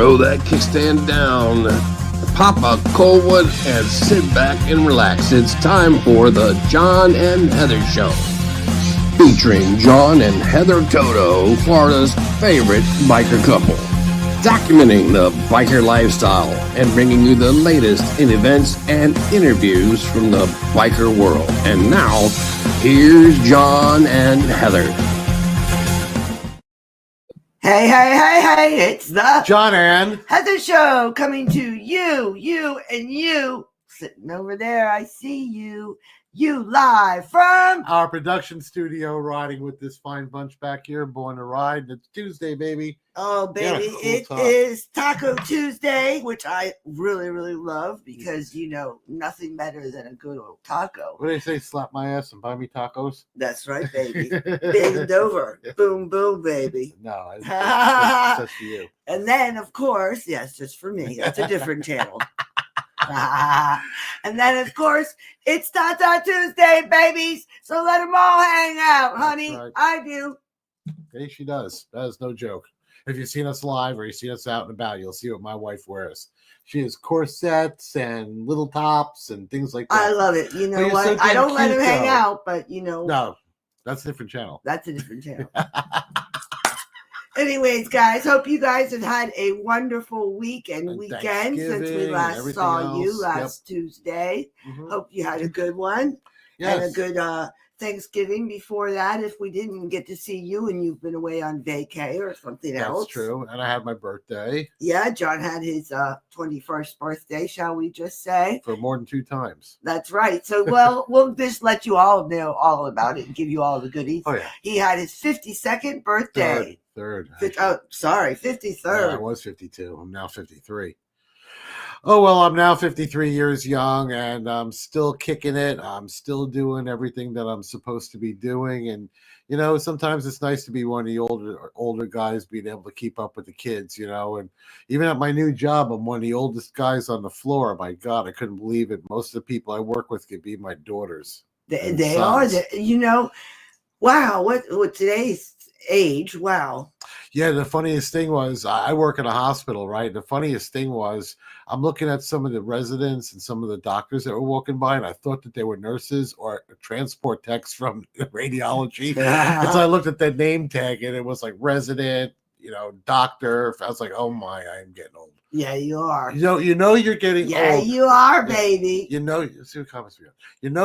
Throw that kickstand down, pop a Coldwood, and sit back and relax. It's time for the John and Heather Show. Featuring John and Heather Toto, Florida's favorite biker couple. Documenting the biker lifestyle and bringing you the latest in events and interviews from the biker world. And now, here's John and Heather. Hey, it's the John and Heather Show coming to you, and you sitting over there. I see you live from our production studio, riding with this fine bunch back here, born to ride. It's Tuesday, baby. Oh, baby, it is Taco Tuesday, which I really, really love because, nothing better than a good old taco. What do they say? Slap my ass and buy me tacos? That's right, baby. Bend over. Boom, boom, baby. No, that's just for you. And then, of course, yes, just for me. That's a different channel. And then, of course, it's Tata Tuesday, babies. So let them all hang out, honey. Right. I do. Okay, she does. That is no joke. If you've seen us live or you see us out and about, you'll see what my wife wears. She has corsets and little tops and things like that. I love it. You know what? So I don't let him hang out, but No, that's a different channel. That's a different channel. Anyways, guys, hope you guys have had a wonderful week and weekend since we last saw you last Tuesday. Mm-hmm. Hope you had a good one. Yes. And a good Thanksgiving before that, if we didn't get to see you and you've been away on vacay or something else. That's true. And I had my birthday. Yeah, John had his 21st birthday, shall we just say. For more than 2 times. That's right. So, we'll just let you all know all about it and give you all the goodies. Oh, yeah. He had his 52nd birthday. Third. 53rd. Yeah, I was 52. I'm now 53. Oh, well, I'm now 53 years young and I'm still kicking it. I'm still doing everything that I'm supposed to be doing. And, sometimes it's nice to be one of the older guys, being able to keep up with the kids, and even at my new job, I'm one of the oldest guys on the floor. My God, I couldn't believe it. Most of the people I work with could be my daughters. They are. Wow, what today's age, wow. Yeah, the funniest thing was I work in a hospital, right? The funniest thing was I'm looking at some of the residents and some of the doctors that were walking by, and I thought that they were nurses or transport techs from radiology. And so I looked at that name tag, and it was like resident, doctor. I was like, oh my, I am getting old. Yeah, you are. You know you're getting old. Yeah, you are, baby. See what comments we got.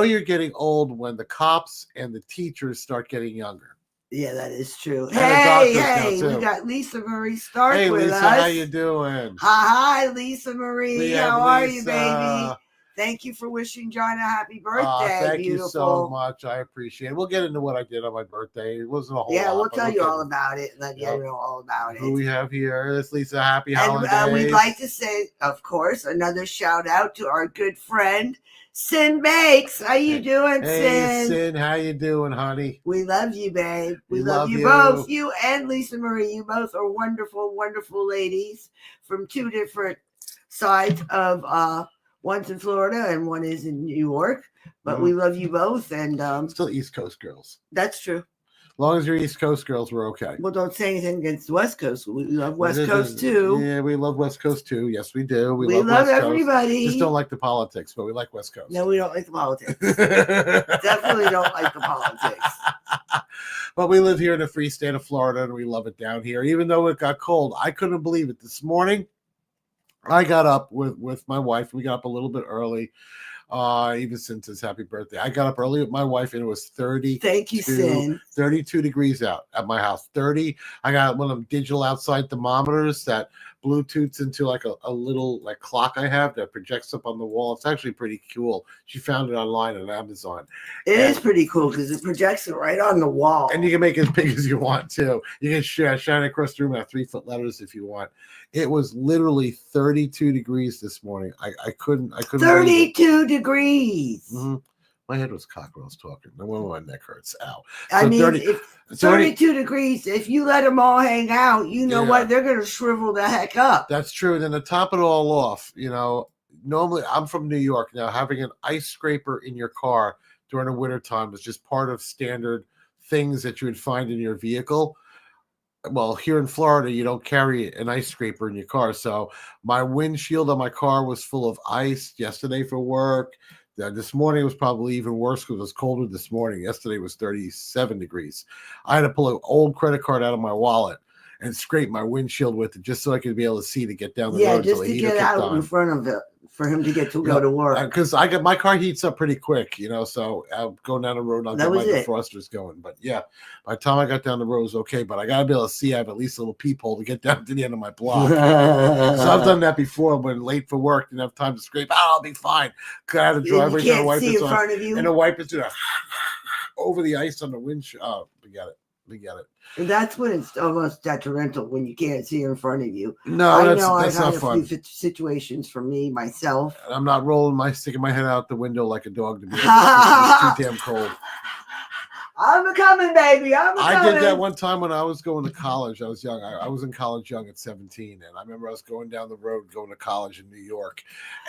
You're getting old when the cops and the teachers start getting younger. Yeah, that is true. And hey, we got Lisa Marie Stark with us. Hey, Lisa, how you doing? Hi, Lisa Marie. How are you, baby? Thank you for wishing John a happy birthday. Thank you so much. I appreciate it. We'll get into what I did on my birthday. It wasn't a whole lot. Yeah, we'll tell you all about it and let you know all about it. Who we have here is Lisa. Happy holidays. And we'd like to say, of course, another shout out to our good friend, Sin Bakes. How you doing, Hey, Sin? Sin, how you doing, honey? We love you, babe. We love you both. You and Lisa Marie. You both are wonderful, wonderful ladies from 2 different sides of one's in Florida and one is in New York. But we love you both. And still East Coast girls. That's true. As long as you're East Coast girls, we're okay. Well, don't say anything against the West Coast. We love West Coast too. Yeah, we love West Coast too. Yes, we do. We love everybody. Just don't like the politics, but we like West Coast. No, we don't like the politics. Definitely don't like the politics. But we live here in the free state of Florida, and we love it down here. Even though it got cold, I couldn't believe it. This morning, I got up with my wife. We got up a little bit early. Even since his happy birthday. I got up early with my wife and it was 32 degrees out at my house. 30. I got one of them digital outside thermometers that Bluetooths into like a little like clock I have that projects up on the wall. It's actually pretty cool. She found it online on Amazon. It is pretty cool because it projects it right on the wall. And you can make it as big as you want too. You can shine it across the room at 3-foot letters if you want. It was literally 32 degrees this morning. I couldn't 32 degrees. Mm-hmm. My head was cocked when I was talking. The one my neck hurts. Ow. I mean, if 32 degrees, if you let them all hang out, what? They're going to shrivel the heck up. That's true. And then to top it all off, normally I'm from New York. Now, having an ice scraper in your car during the wintertime is just part of standard things that you would find in your vehicle. well, here in Florida, you don't carry an ice scraper in your car. So my windshield on my car was full of ice yesterday for work. This morning was probably even worse because it was colder this morning. Yesterday was 37 degrees. I had to pull an old credit card out of my wallet and scrape my windshield with it just so I could be able to see to get down the road. Yeah, just to get out in front of it for him to get to go to work. Because my car heats up pretty quick, so I'm going down the road and I'll get my defrosters going. But yeah, by the time I got down the road, it was okay. But I got to be able to see I have at least a little peephole to get down to the end of my block. So I've done that before when late for work, didn't have time to scrape. I'll be fine. I had a driveway and the wipers on, of you. And the wipers do over the ice on the windshield. Oh, we get it. And that's when it's almost detrimental when you can't see in front of you. No, that's not fun. A few situations for me myself. I'm not sticking my head out the window like a dog to be. It's too damn cold. I'm coming, baby. I did that one time when I was going to college. I was young. I was in college young at 17, and I remember I was going down the road going to college in New York,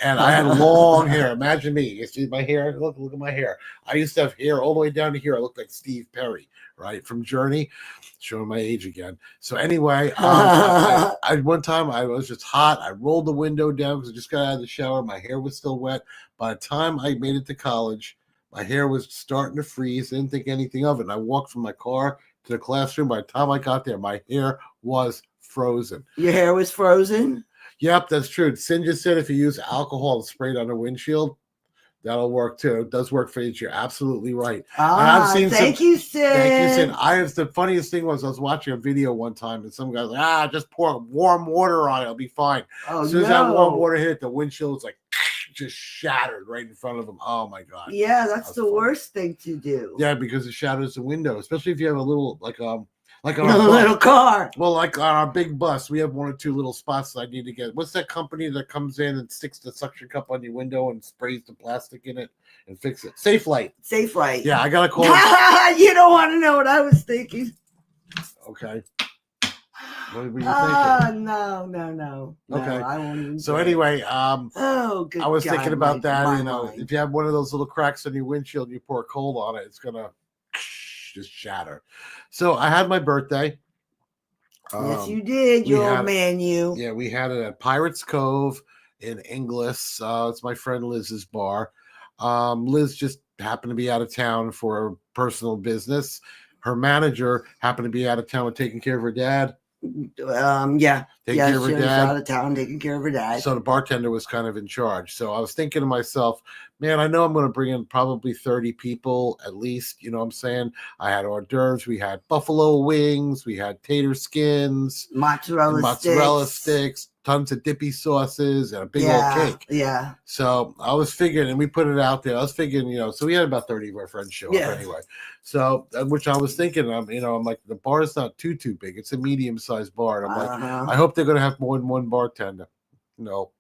and I had long hair. Imagine me. You see my hair? Look at my hair. I used to have hair all the way down to here. I looked like Steve Perry, right, from Journey. Showing my age again. So anyway, one time I was just hot. I rolled the window down because I just got out of the shower. My hair was still wet. By the time I made it to college, my hair was starting to freeze. I didn't think anything of it. And I walked from my car to the classroom. By the time I got there, my hair was frozen. Your hair was frozen? Yep, that's true. Sin just said if you use alcohol and spray it on the windshield, that'll work too. It does work for you. You're absolutely right. Thank you, Sid. Thank you, Sid. The funniest thing was I was watching a video one time and some guy's like, just pour warm water on it. It'll be fine. As soon as that warm water hit, the windshield was like just shattered right in front of him. Oh my God. Yeah, that's the worst thing to do. Yeah, because it shatters the window, especially if you have a little like on a little car. Well, like on our big bus, we have one or two little spots that I need to get. What's that company that comes in and sticks the suction cup on your window and sprays the plastic in it and fix it? Safe Light. Safe Light. Yeah, I gotta call. You don't want to know what I was thinking. Okay. What were you thinking? No. Okay. No, I won't even so anyway, good. I was thinking about that. If you have one of those little cracks on your windshield, and you pour coal on it, it's gonna just shatter. So I had my birthday. Yes, you did, you old man. Yeah, we had it at Pirates Cove in Inglis. It's my friend Liz's bar. Liz just happened to be out of town for personal business. Her manager happened to be out of town with taking care of her dad. Taking care of her dad. Out of town, taking care of her dad. So the bartender was kind of in charge. So I was thinking to myself, man, I know I'm going to bring in probably 30 people at least. You know what I'm saying? I had hors d'oeuvres. We had buffalo wings. We had tater skins. Mozzarella sticks. Tons of dippy sauces and a big old cake. Yeah. So I was figuring, and we put it out there. I was figuring, so we had about 30 of our friends show up anyway. So, which I was thinking, I'm like, the bar is not too big. It's a medium-sized bar. And I'm like, I hope they're going to have more than one bartender. No.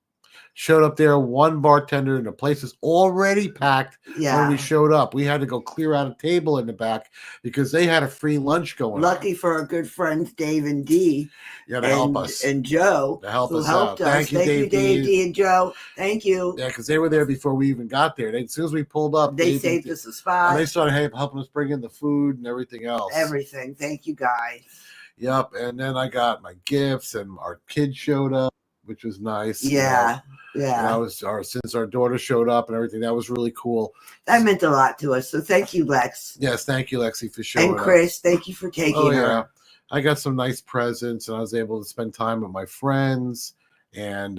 Showed up there, one bartender, and the place is already packed when we showed up. We had to go clear out a table in the back because they had a free lunch going on. Lucky for our good friends Dave and Dee. Yeah, to help us. And Joe. To help us out. Thank you, Dave, Dee, and Joe. Thank you. Yeah, because they were there before we even got there. As soon as we pulled up, they saved us a spot. And they started helping us bring in the food and everything else. Everything. Thank you, guys. Yep. And then I got my gifts, and our kids showed up, which was nice. Yeah. Yeah. That was since our daughter showed up and everything. That was really cool. That meant a lot to us. So thank you, Lex. Yes, thank you, Lexi, for showing up. And Chris, thank you for taking her. Yeah. I got some nice presents, and I was able to spend time with my friends, and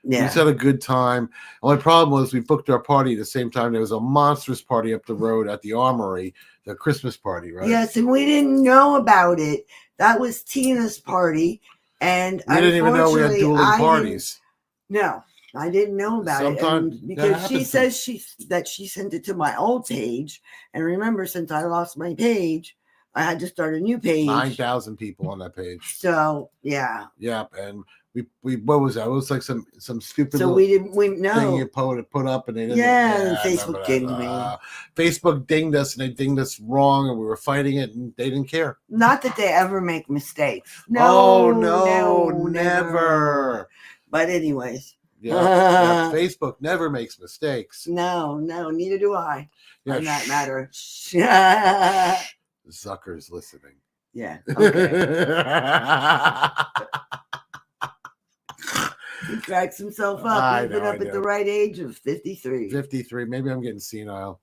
we just had a good time. The only problem was we booked our party at the same time. There was a monstrous party up the road at the Armory, the Christmas party, right? Yes, and we didn't know about it. That was Tina's party, and we didn't even know we had dueling parties. No. I didn't know about it because she says she sent it to my old page. And remember, since I lost my page, I had to start a new page. 9,000 people on that page. So yeah. Yeah, and we what was that? It was like some stupid. So we know thing you put up, and they didn't. Yeah, and Facebook dinged me. Facebook dinged us, and they dinged us wrong, and we were fighting it, and they didn't care. Not that they ever make mistakes. No, never. But anyways. Yeah, Facebook never makes mistakes. No, neither do I. Yeah, on that matter. Zucker's listening. Yeah. Okay. He cracks himself up. He's been up at the right age of 53. 53. Maybe I'm getting senile.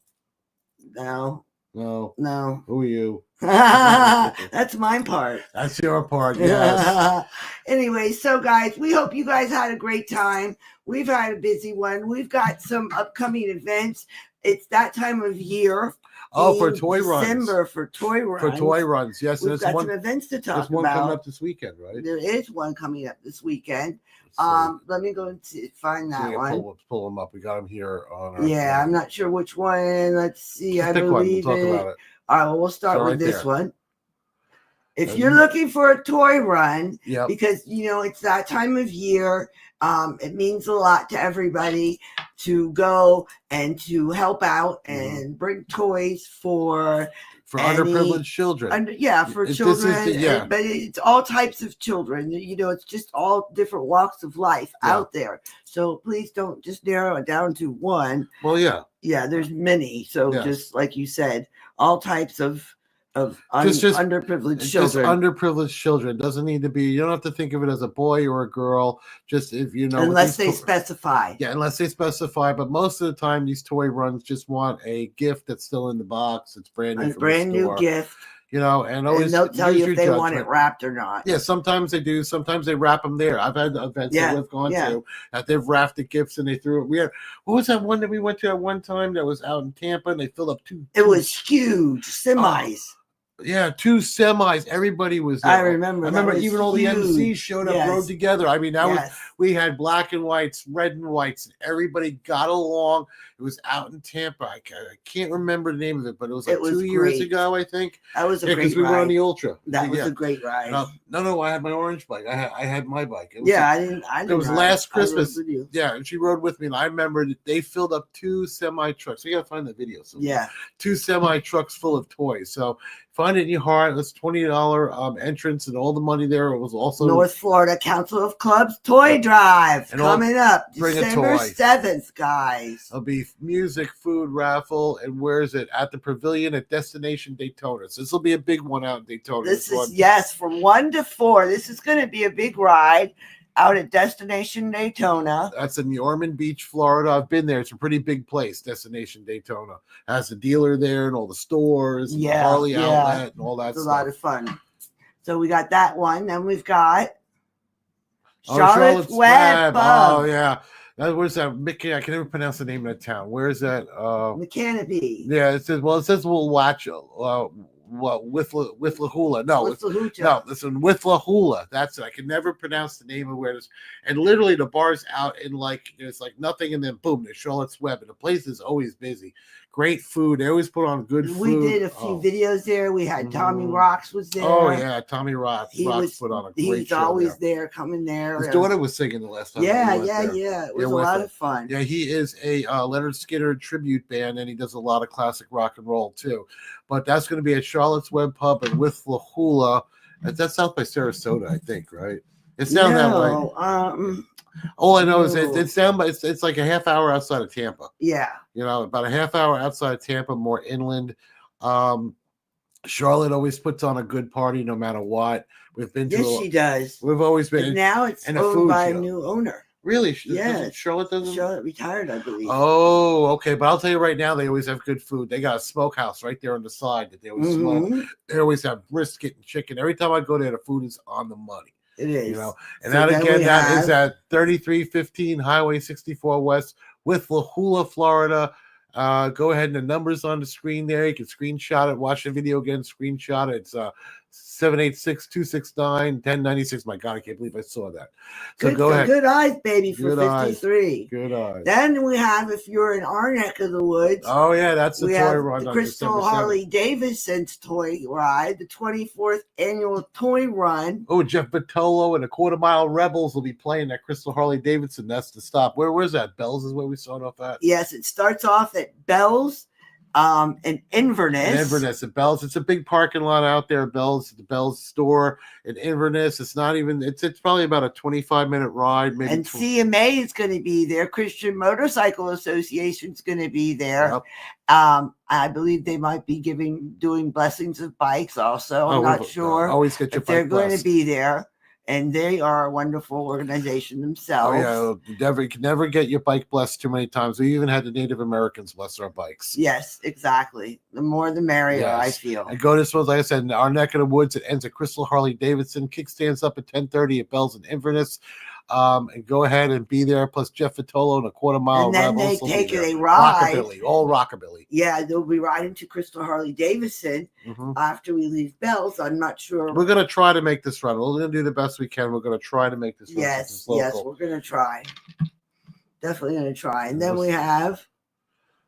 No. No. Who are you? That's my part. That's your part, yes. Anyway, so guys, we hope you guys had a great time. We've had a busy one. We've got some upcoming events. It's that time of year. For toy runs. December for toy runs. For toy runs, yes. We've got some events to talk about. There's one coming up this weekend, right? There is one coming up this weekend. Let me go and find that one. Pull them up. We got them here on our phone. I'm not sure which one. Let's see. I believe we'll talk about it. All right, well, we'll start with this one. If you're looking for a toy run, because it's that time of year, it means a lot to everybody to go and to help out and bring toys for underprivileged children. For children. But it's all types of children. It's just all different walks of life out there. So please don't just narrow it down to one. Well, yeah, there's many. So just like you said, all types of underprivileged children. Just underprivileged children. It doesn't need to be. You don't have to think of it as a boy or a girl. Just if unless they specify. Yeah, unless they specify. But most of the time, these toy runs just want a gift that's still in the box. It's brand new. A brand new gift. And always they'll tell you if they want it wrapped or not. Yeah, sometimes they do. Sometimes they wrap them there. I've had events that we've gone to that they've wrapped the gifts and they threw it. What was that one that we went to at one time that was out in Tampa and they filled up two? It was huge semis. Yeah, 2 semis. Everybody was there. I remember even all the MCs showed up, rode together. I mean, we had black and whites, red and whites, and everybody got along. It was out in Tampa. I can't remember the name of it, but it was 2 years ago, I think. That was a great ride. Because we were on the Ultra. That was a great ride. No, I had my orange bike. I had my bike. I didn't. It was last Christmas. Yeah, and she rode with me, and I remember that they filled up 2 semi trucks. We got to find the video. Yeah. 2 semi trucks full of toys. So find it in your heart. It's $20 entrance, and all the money there. It was also North Florida Council of Clubs Toy Drive coming up December 7th, guys. There'll be music, food raffle, and where is it? At the Pavilion at Destination Daytona. So this will be a big one out in Daytona. This is from 1 to 4. This is going to be a big ride out at Destination Daytona. That's in Ormond Beach, Florida. I've been there. It's a pretty big place, Destination Daytona. Has a dealer there and all the stores, and the Harley outlet and all that stuff. It's a lot of fun. So we got that one. Then we've got Charlotte's Web. Oh, yeah. Where's that? I can never pronounce the name of that town. Where is that? McCanopy. Yeah, it says we'll watch Withlahula. No, listen, Withlahula. That's it. I can never pronounce the name of where it is. And literally the bar's out in there's nothing, and then boom, there's Charlotte's Web. And the place is always busy. Great food. They always put on good food. We did a few videos there. We had Tommy Rocks was there. Oh yeah, Tommy Rocks. Put on a great show. He's always there, coming there. His daughter was singing the last time. Yeah. It was a lot of fun. Yeah, he is a Leonard Skinner tribute band, and he does a lot of classic rock and roll too. But that's going to be at Charlotte's Web Pub and Withlahula. That's south by Sarasota, I think, right? It's down that way. All I know is it's down by it's like a half hour outside of Tampa. Yeah. About a half hour outside of Tampa, more inland. Charlotte always puts on a good party no matter what. We've been to she does. We've always been. And now it's owned by a new owner. Really? Yeah. Charlotte doesn't? Charlotte retired, I believe. Oh, okay. But I'll tell you right now, they always have good food. They got a smokehouse right there on the side that they always smoke. They always have brisket and chicken. Every time I go there, the food is on the money. It is. And that again, that is at 3315 Highway 64 West, Withlahula, Florida. Go ahead, and the number's on the screen there. You can screenshot it, watch the video again, screenshot it. It's 786-269-1096. My God, I can't believe I saw that. So go ahead. Good eyes, baby, for good 53. Good eyes. Then we have, if you're in our neck of the woods. Oh, yeah, that's the toy run. The Crystal Harley Davidson's toy ride, the 24th annual toy run. Oh, Jeff Vitolo and the Quarter Mile Rebels will be playing at Crystal Harley Davidson. That's the stop. Where's that? Bell's is where we start off at? Yes, it starts off at Bell's. in Inverness. In Inverness at Bell's. It's a big parking lot out there at Bell's, the Bell's store in Inverness. It's not even, it's probably about a 25-minute ride. Maybe. And CMA is going to be there. Christian Motorcycle Association is going to be there. Yep. I believe they might be doing blessings of bikes also. I'm not sure. Always get your bike they're blessed. going to be there. And they are a wonderful organization themselves. Oh, yeah. You can never get your bike blessed too many times. We even had the Native Americans bless our bikes. Yes, exactly. The more the merrier, yes. I feel. And go this one, like I said, in our neck of the woods. It ends at Crystal Harley Davidson. Kickstands up at 10:30 at Bell's in Inverness. And go ahead and be there. Plus Jeff Vitolo and a quarter mile. And then they take a ride. Rockabilly, all rockabilly. Yeah, they'll be riding to Crystal Harley Davidson after we leave Bell's. I'm not sure. We're going to try to make this run. We're going to do the best we can. We're going to try to make this run. Yes, we're going to try. Definitely going to try. And then we have.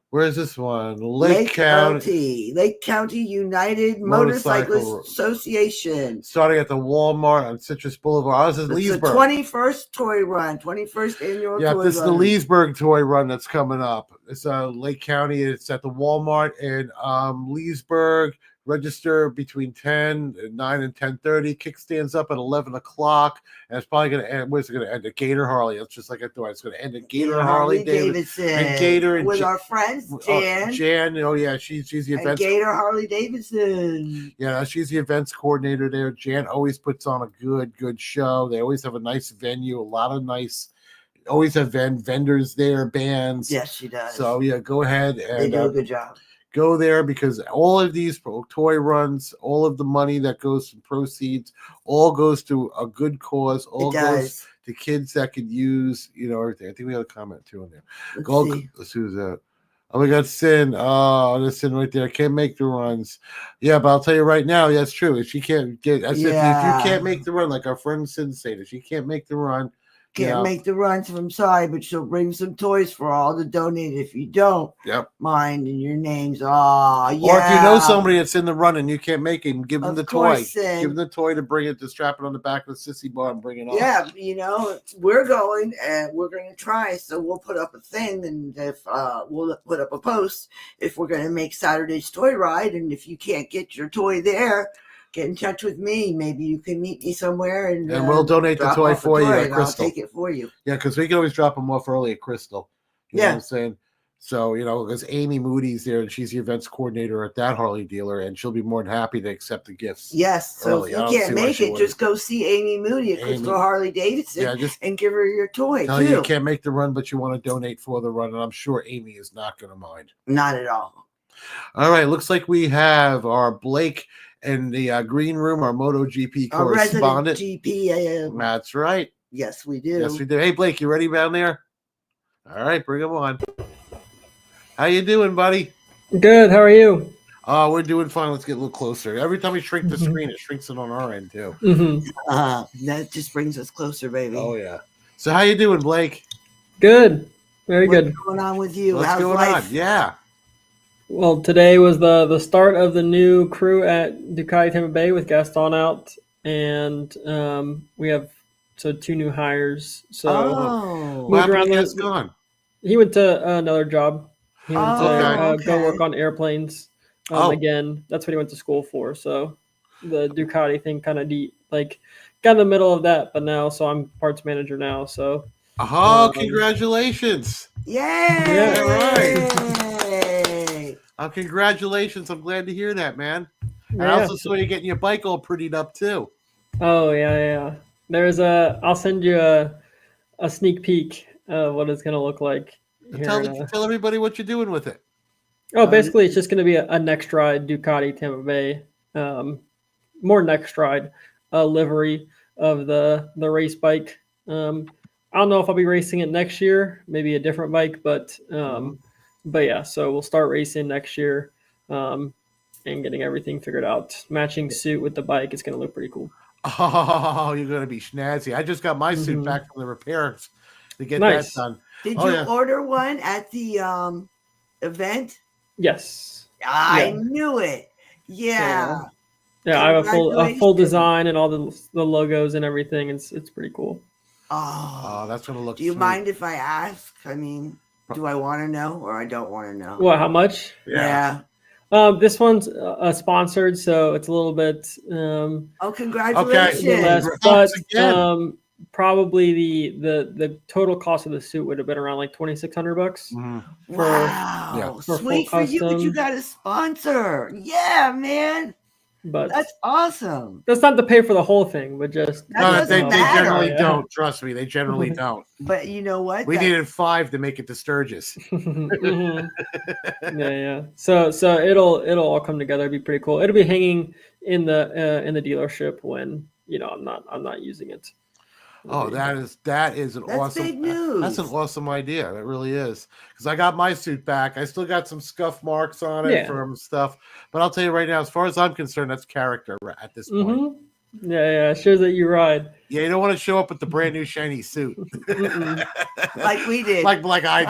Where's this one? Lake County United Motorcyclist Association. Starting at the Walmart on Citrus Boulevard. This is Leesburg. The 21st toy run, 21st annual toy run. Yeah, this is the Leesburg toy run that's coming up. It's Lake County. It's at the Walmart in Leesburg. Register between 9 and 10:30. Kickstands up at 11 o'clock. And it's probably going to end. Where's it going to end? At Gator Harley. It's just like I thought. It's going to end at Gator Harley Davidson. And Gator. And with our friends, Jan. Jan. Oh, yeah. She's the events. Gator Harley Davidson. Yeah, she's the events coordinator there. Jan always puts on a good show. They always have a nice venue. A lot of nice. Always have vendors there, bands. Yes, she does. So, yeah, go ahead. And, they do a good job. Go there because all of these toy runs, all of the money that goes from proceeds, all goes to a good cause. All goes to kids that could use, everything. I think we got a comment too in there. Let's see who's that. Oh, we got Sin. Oh, that's Sin right there. Can't make the runs. Yeah, but I'll tell you right now, that's true. If she can't get, if you can't make the run, like our friend Sin said, if she can't make the run, can't make the runs, I'm sorry, but she'll bring some toys for all to donate if you don't mind and your name's Or if you know somebody that's in the run and you can't make it, give them the toy. Give them the toy to bring it, to strap it on the back of the sissy bar and bring it on. Yeah, we're going and we're going to try. So we'll put up a thing and if we'll put up a post if we're going to make Saturday's toy ride. And if you can't get your toy there, get in touch with me. Maybe you can meet me somewhere and we'll donate the toy for you at Crystal. I'll take it for you. Yeah, because we can always drop them off early at Crystal. You know what I'm saying? So, because Amy Moody's there and she's the events coordinator at that Harley dealer and she'll be more than happy to accept the gifts. Yes. So if you can't make it, just go see Amy Moody at Crystal Harley Davidson and give her your toy too. You can't make the run, but you want to donate for the run. And I'm sure Amy is not going to mind. Not at all. All right. Looks like we have our Blake in the green room, our MotoGP correspondent. GP. That's right. Yes, we do. Yes, we do. Hey, Blake, you ready down there? All right, bring him on. How you doing, buddy? Good. How are you? Oh, we're doing fine. Let's get a little closer. Every time we shrink the screen, it shrinks it on our end too. That just brings us closer, baby. Oh yeah. So how you doing, Blake? Good. Very good. What's going on with you? What's going on? Yeah. Well, today was the start of the new crew at Ducati Tampa Bay with Gaston out, and we have 2 new hires. So what happened to Gaston? He went to another job. He went to go work on airplanes again. That's what he went to school for. So the Ducati thing kind of got in the middle of that, but now I'm parts manager now. So congratulations! Yay! Yeah, right. Congratulations! I'm glad to hear that, man. I also saw you getting your bike all prettied up too. Oh yeah. I'll send you a sneak peek of what it's gonna look like. Tell everybody what you're doing with it. Oh, basically, it's just going to be a next ride Ducati Tampa Bay, more next ride livery of the race bike. I don't know if I'll be racing it next year, maybe a different bike, but yeah. So we'll start racing next year, and getting everything figured out. Matching suit with the bike is going to look pretty cool. Oh, you're going to be snazzy. I just got my suit back from the repairs to get that done. Did you order one at the event? Yes. I knew it. Yeah. Yeah, I have a full design and all the logos and everything. It's pretty cool. Oh, that's gonna look. Do you mind if I ask? I mean, Do I want to know or I don't want to know? What? How much? Yeah. This one's sponsored, so it's a little bit. Oh, congratulations! Less, but probably the total cost of the suit would have been around like $2,600. Wow, sweet for you, but you got a sponsor. Yeah, man. But that's awesome. That's not to pay for the whole thing, but just they generally don't. Trust me, they generally don't. But you know what? We needed 5 to make it to Sturgis. Yeah. So it'll all come together. It'd be pretty cool. It'll be hanging in the dealership when I'm not using it. Oh, that is an awesome. Big news. That's an awesome idea. It really is. Because I got my suit back. I still got some scuff marks on it from stuff. But I'll tell you right now, as far as I'm concerned, that's character at this point. Yeah. It shows that you ride. Yeah, you don't want to show up with the brand new shiny suit. Like we did. Like I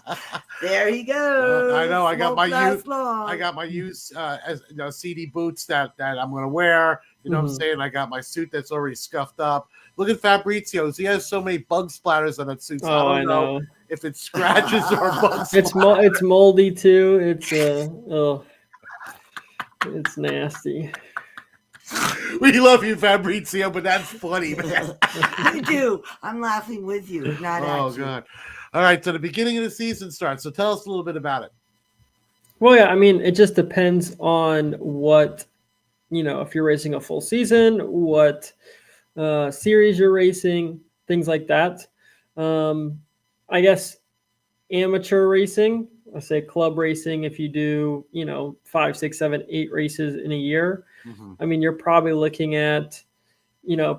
did. There he goes. I know. I got my used CD boots that I'm going to wear. You know what I'm saying? I got my suit that's already scuffed up. Look at Fabrizio's. He has so many bug splatters on that suit. So I don't know if it's scratches or bug splatters. It's moldy too. It's nasty. We love you, Fabrizio, but that's funny, man. You do. I'm laughing with you, not at you. Oh, God. All right, so the beginning of the season starts. So tell us a little bit about it. Well, yeah, I mean, it just depends on what, if you're racing a full season, what series you're racing, things like that. I guess amateur racing, I say club racing, if you do, 5, 6, 7, 8 races in a year, I mean, you're probably looking at,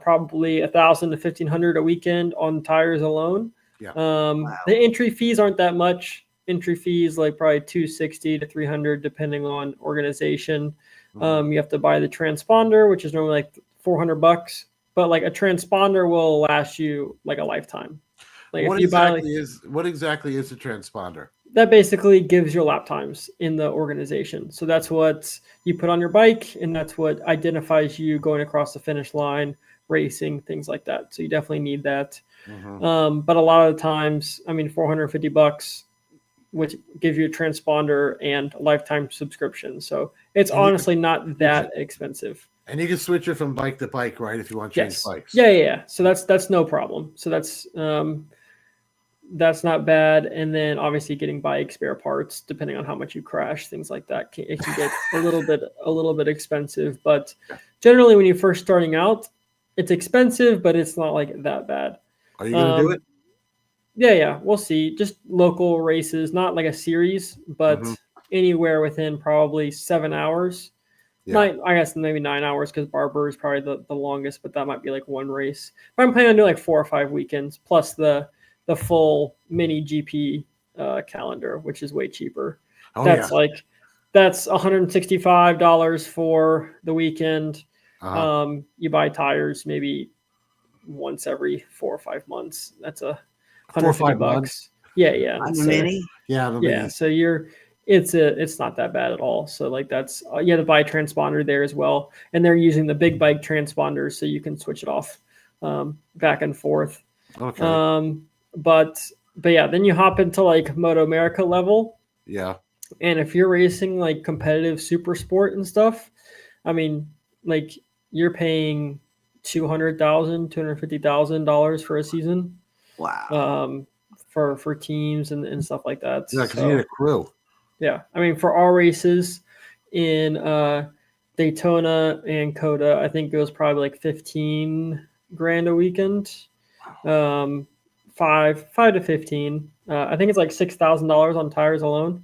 probably 1,000 to 1,500 a weekend on tires alone. Yeah. The entry fees aren't that much. Entry fees like probably $260 to $300 depending on organization. You have to buy the transponder, which is normally like $400, but like a transponder will last you like a lifetime. Like what exactly is a transponder? That basically gives your lap times in the organization. So that's what you put on your bike, and that's what identifies you going across the finish line, racing, things like that. So you definitely need that. But a lot of the times, I mean, $450, which gives you a transponder and a lifetime subscription. So it's honestly not that expensive. And you can switch it from bike to bike, right? If you want to change bikes. Yeah. So that's no problem. So that's not bad. And then obviously getting bike spare parts, depending on how much you crash, things like that, it can get a little bit expensive. But generally, when you're first starting out, it's expensive, but it's not like that bad. Are you going to do it? Yeah. We'll see. Just local races, not like a series, but anywhere within probably 7 hours. Yeah. I guess maybe 9 hours because Barber is probably the longest, but that might be like one race. But I'm planning on doing like 4 or 5 weekends plus the full mini GP calendar, which is way cheaper. That's $165 for the weekend. You buy tires maybe once every 4 or 5 months. That's $150. 4 or 5 months. Yeah. So, mini? Yeah. So it's not that bad at all. So like that's you have to buy a transponder there as well, and they're using the big bike transponders so you can switch it off back and forth. Okay. But yeah, then you hop into like Moto America level. Yeah. And if you're racing like competitive super sport and stuff, I mean, like you're paying $250,000 for a season. Wow. For teams and stuff like that. Yeah, because you need a crew. Yeah. I mean, for our races in Daytona and COTA, I think it was probably like $15,000 a weekend. 5 to 15. I think it's like $6,000 on tires alone.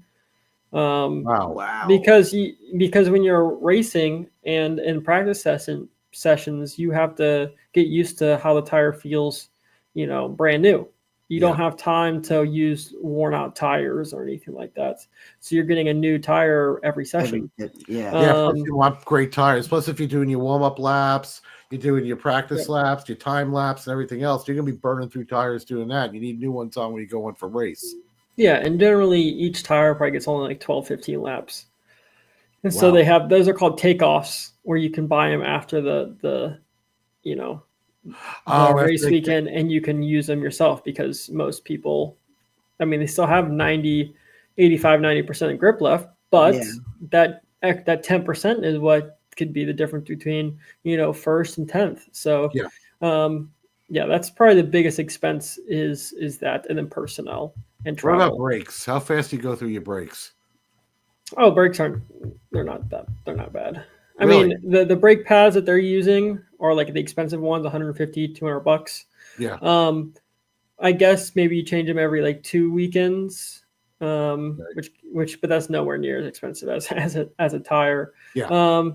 Wow. Because when you're racing and in practice sessions, you have to get used to how the tire feels, brand new. You don't have time to use worn out tires or anything like that. So you're getting a new tire every session. Yeah. You want great tires. Plus, if you're doing your warm-up laps, you're doing your practice laps, your time laps, and everything else, you're going to be burning through tires doing that. You need new ones on when you go in for race. Yeah, and generally each tire probably gets only like 12, 15 laps. And so they have, those are called takeoffs, where you can buy them after the race weekend, and you can use them yourself, because most people, I mean, they still have 85-90% grip left, but that 10% is what could be the difference between, first and 10th. So that's probably the biggest expense is that, and then personnel and travel. What about brakes? How fast do you go through your brakes? Oh, brakes they're not bad. I mean, the brake pads that they're using are like the expensive ones, $150, $200. Yeah. I guess maybe you change them every like 2 weekends. But that's nowhere near as expensive as a tire. Yeah.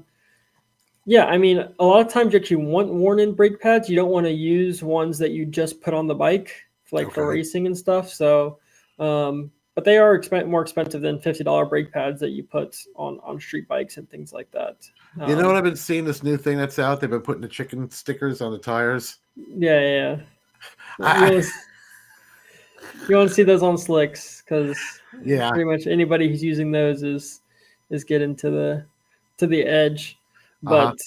I mean, a lot of times you actually want worn-in brake pads. You don't want to use ones that you just put on the bike for racing and stuff. So, but they are more expensive than $50 brake pads that you put on street bikes and things like that. You know what I've been seeing, this new thing that's out? They've been putting the chicken stickers on the tires. Yeah. You want to see those on slicks, because pretty much anybody who's using those is getting to the edge. But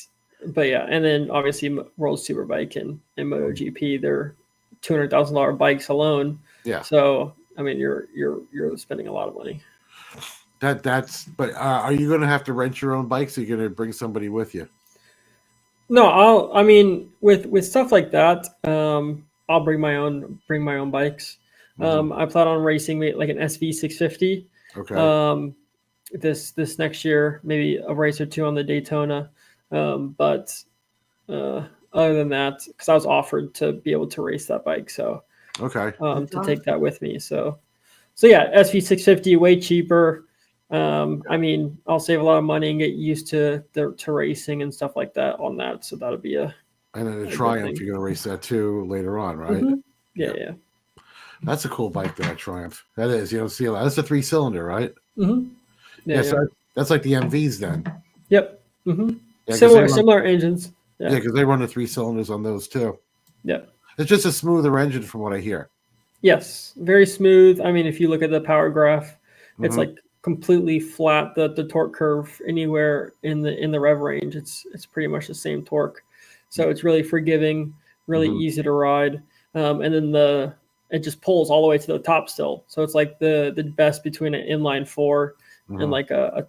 yeah, and then obviously World Superbike and MotoGP, they're $200,000 bikes alone. Yeah. So I mean, you're spending a lot of money. But are you going to have to rent your own bikes? Or are you going to bring somebody with you? No, I mean, with stuff like that, I'll bring my own bikes. I plan on racing like an SV650. Okay. This next year, maybe a race or two on the Daytona. But other than that, because I was offered to be able to race that bike, so to take that with me. So yeah, SV650, way cheaper. I mean, I'll save a lot of money and get used to racing and stuff like that on that. So that'll be and then the Triumph, you're going to race that too later on, right? Mm-hmm. Yeah. That's a cool bike, that Triumph. That is, you don't see a lot. That's a 3-cylinder, right? Mm-hmm. Yeah. So that's like the MVs then. Yep. Mm-hmm. Yeah, similar engines. Yeah, because they run the 3 cylinders on those too. Yeah. It's just a smoother engine from what I hear. Yes, very smooth. I mean, if you look at the power graph, it's like completely flat. The torque curve anywhere in the rev range, it's pretty much the same torque. So it's really forgiving, really easy to ride. And then it just pulls all the way to the top still. So it's like the best between an inline 4 and like a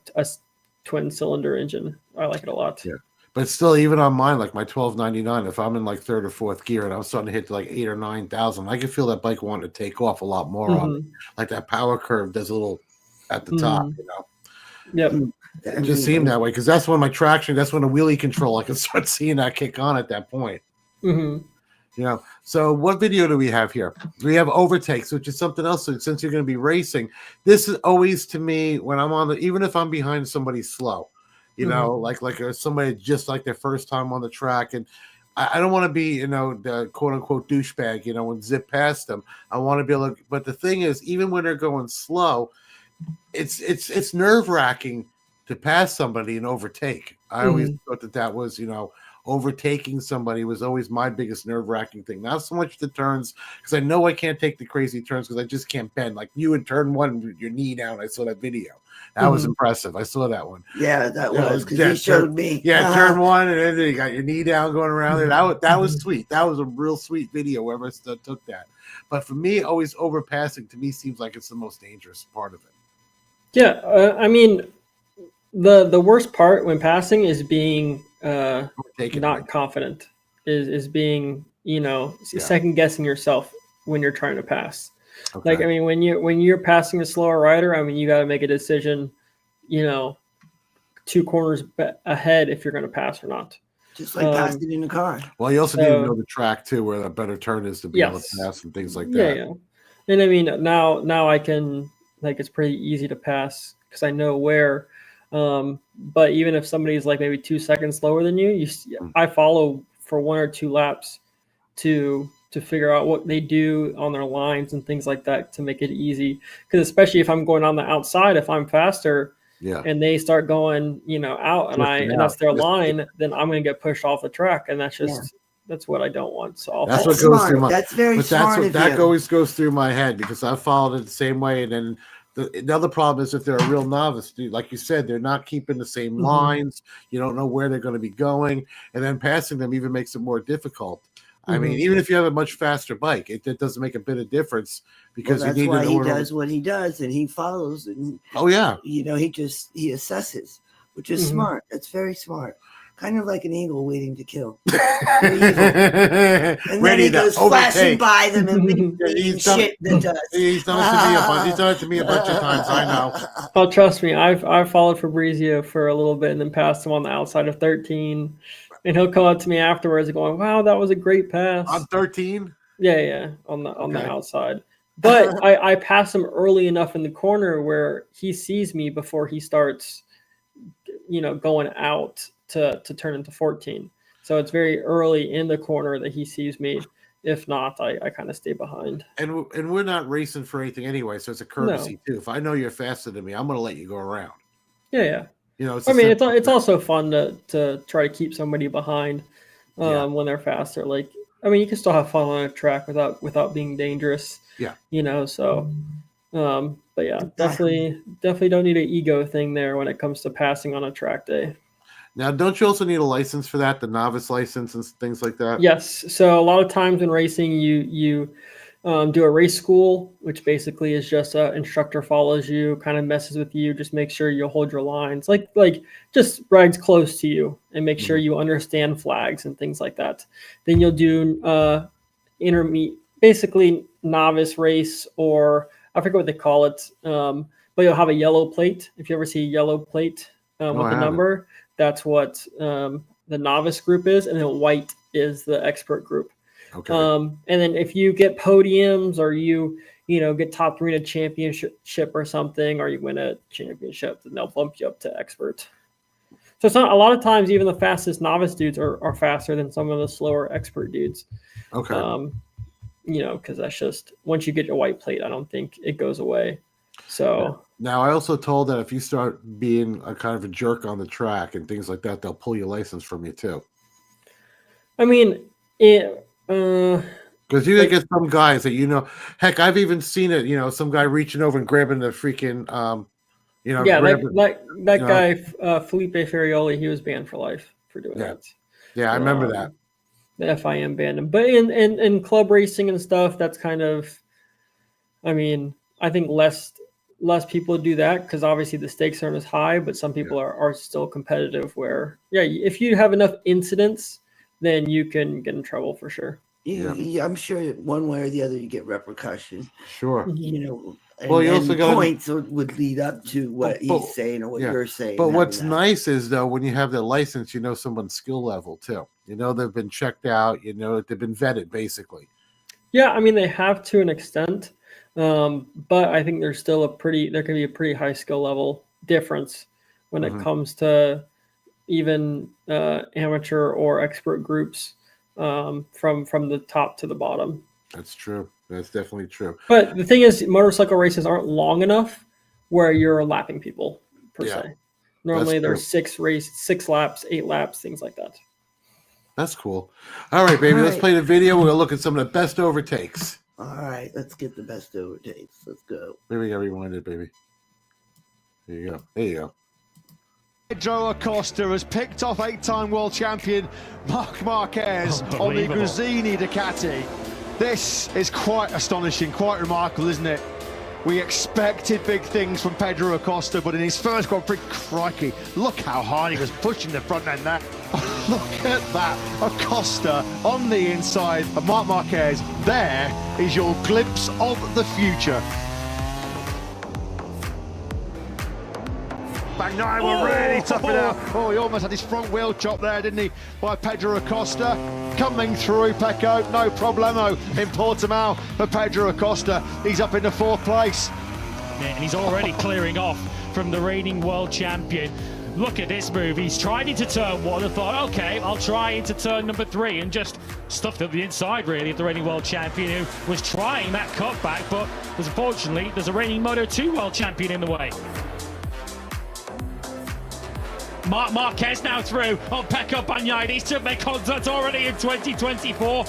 twin cylinder engine. I like it a lot. Yeah. But still, even on mine, like my 1299, if I'm in like 3rd or 4th gear and I'm starting to hit to like 8,000 or 9,000, I can feel that bike wanting to take off a lot more on it. Like that power curve does a little at the top, you know? Yep. It just seemed that way, because that's when my traction, that's when the wheelie control, I can start seeing that kick on at that point. Mm-hmm. You know, so what video do we have here? We have overtakes, which is something else. So since you're going to be racing, this is always, to me, when I'm on even if I'm behind somebody slow, you know, like somebody just like their first time on the track, and I don't want to be, the quote unquote douchebag, and zip past them. I want to be able to, but the thing is, even when they're going slow, it's nerve wracking to pass somebody and overtake. I always thought that was, overtaking somebody was always my biggest nerve-wracking thing. Not so much the turns, because I know I can't take the crazy turns because I just can't bend. Like you in turn 1 with your knee down. I saw that video. That was impressive. I saw that one. Yeah, that was, because he showed me. Yeah, turn 1, and then you got your knee down going around there. That was sweet. That was a real sweet video, whoever took that. But for me, always overpassing, to me, seems like it's the most dangerous part of it. Yeah, I mean, the worst part when passing is being not confident, is being second guessing yourself when you're trying to pass. Okay. Like, I mean, when you're passing a slower rider, I mean, you got to make a decision 2 corners ahead if you're going to pass or not. Just like passing in a car. Well, you also need to know the track too, where the better turn is to be able to pass and things like that. Yeah. And I mean, now I can, like, it's pretty easy to pass because I know where. But even if somebody's like maybe 2 seconds slower than you, I follow for 1 or 2 laps to figure out what they do on their lines and things like that to make it easy. Because especially if I'm going on the outside, if I'm faster, and they start going, out, and that's their line, then I'm going to get pushed off the track, and that's just that's what I don't want. So that's what goes through my. That's very smart of you. That always goes through my head because I followed it the same way, and then. The other problem is if they're a real novice, dude, like you said, they're not keeping the same lines. You don't know where they're going to be going. And then passing them even makes it more difficult. I mean, even if you have a much faster bike, it doesn't make a bit of difference because that's why he does what he does, and he follows. And he assesses, which is smart. That's very smart. Kind of like an eagle waiting to kill. And then he goes flashing by them and he's done it to me a bunch of times. I know. Oh, trust me, I've followed Fabrizio for a little bit and then passed him on the outside of 13. And he'll come up to me afterwards going, "Wow, that was a great pass." On 13? Yeah, on the outside. But I pass him early enough in the corner where he sees me before he starts, going out to turn into 14. So it's very early in the corner that he sees me. If not, I kind of stay behind. And we're not racing for anything anyway, so it's a courtesy too. If I know you're faster than me, I'm going to let you go around. Yeah. It's also fun to try to keep somebody behind when they're faster. Like, you can still have fun on a track without being dangerous. Yeah. So, but yeah, definitely don't need an ego thing there when it comes to passing on a track day. Now, don't you also need a license for that, the novice license and things like that? Yes. So a lot of times in racing, you do a race school, which basically is just an instructor follows you, kind of messes with you, just make sure you hold your lines, like just rides close to you and make sure you understand flags and things like that. Then you'll do basically novice race, or I forget what they call it, but you'll have a yellow plate. If you ever see a yellow plate with a number, that's what the novice group is, and then white is the expert group. Okay. And then if you get podiums or you get top 3 in a championship or something, or you win a championship, then they'll bump you up to expert. So it's not, a lot of times even the fastest novice dudes are faster than some of the slower expert dudes. Okay. Because that's just, once you get your white plate, I don't think it goes away. So now I also told that if you start being a kind of a jerk on the track and things like that, they'll pull your license from you too. Because you get some guys that heck, I've even seen it. Some guy reaching over and grabbing the freaking, that guy Felipe Ferrioli, he was banned for life for doing that. Yeah, I remember that. The FIM banned him, but in club racing and stuff, that's kind of, I think less people do that because obviously the stakes aren't as high, but some people are still competitive where, if you have enough incidents, then you can get in trouble for sure. I'm sure one way or the other you get repercussion. Sure. You also got points would lead up to what he's saying or what you're saying. But what's nice is though, when you have the license, someone's skill level too. They've been checked out. They've been vetted basically. Yeah, they have to an extent. But I think there's still there can be a pretty high skill level difference when it comes to even amateur or expert groups from the top to the bottom. That's true. That's definitely true. But the thing is, motorcycle races aren't long enough where you're lapping people per se. Normally there's 6 laps, 8 laps, things like that. That's cool. All right, baby. Let's play the video. We're going to look at some of the best overtakes. All right, let's get the best overtakes. Let's go. Here we go. Rewind it, baby. There you go. There you go. Pedro Acosta has picked off 8-time world champion Marc Marquez on the Gresini Ducati. This is quite astonishing, quite remarkable, isn't it? We expected big things from Pedro Acosta, but in his first Grand Prix, crikey, look how hard he was pushing the front end there. Look at that, Acosta on the inside of Marc Marquez. There is your glimpse of the future. Bagnaia will really tough it out. Oh, he almost had his front wheel chopped there, didn't he, by Pedro Acosta. Coming through, Pecco, no problemo in Portimao for Pedro Acosta. He's up in the 4th place. And he's already clearing off from the reigning world champion. Look at this move. He's tried into turn 1 and thought, okay, I'll try into turn number 3, and just stuffed up the inside, really, of the reigning world champion who was trying that cutback, but unfortunately, there's a reigning Moto2 world champion in the way. Marc Marquez now through on Pecco Bagnaia. These two make contact already in 2024.